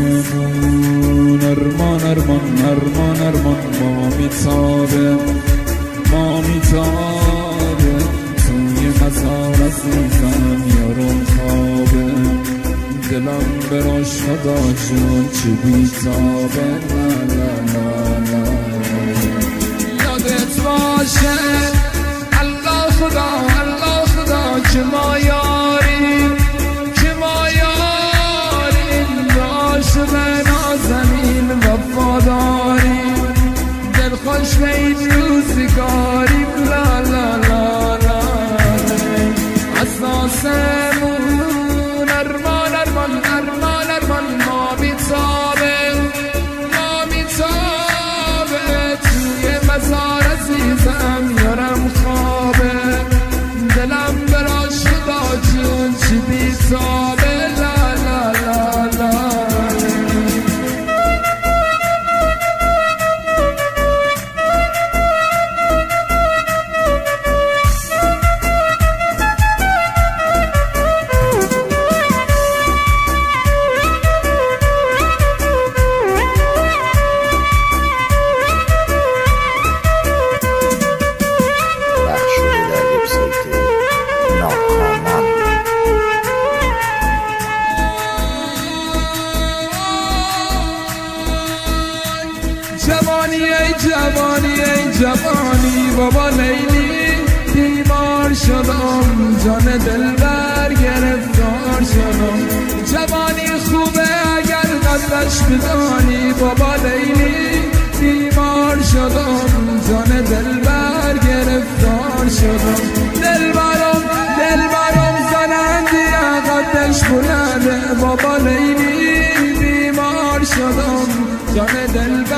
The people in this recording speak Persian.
آسمون ارمان ارمان ارمان ارمان ما میتابه توی مزار عزیزم یارم خوابه دلم براش خدا جون چی بیتابه لا لا لا یادت باشه الله خدا که ما یاریم عاشق نازنین وفاداریم دل خوش به این روزگاریم لا لا لا لا از آسمون ارمان ارمان ارمان ارمان ما میتابه توی مزار عزیزم یارم خوابه دلم براش خدا جون چی بیتابه لا لا لا لا جوانی بابا لیلی بیمار شدم جان دلبر گرفتار شدم جوانی خوبه اگر قدرش بدانی بابا لیلی بیمار شدم جان دلبر گرفتار شدم دلبرم زنندی قدرش بلنده بابا لیلی بیمار شدم جان دلبر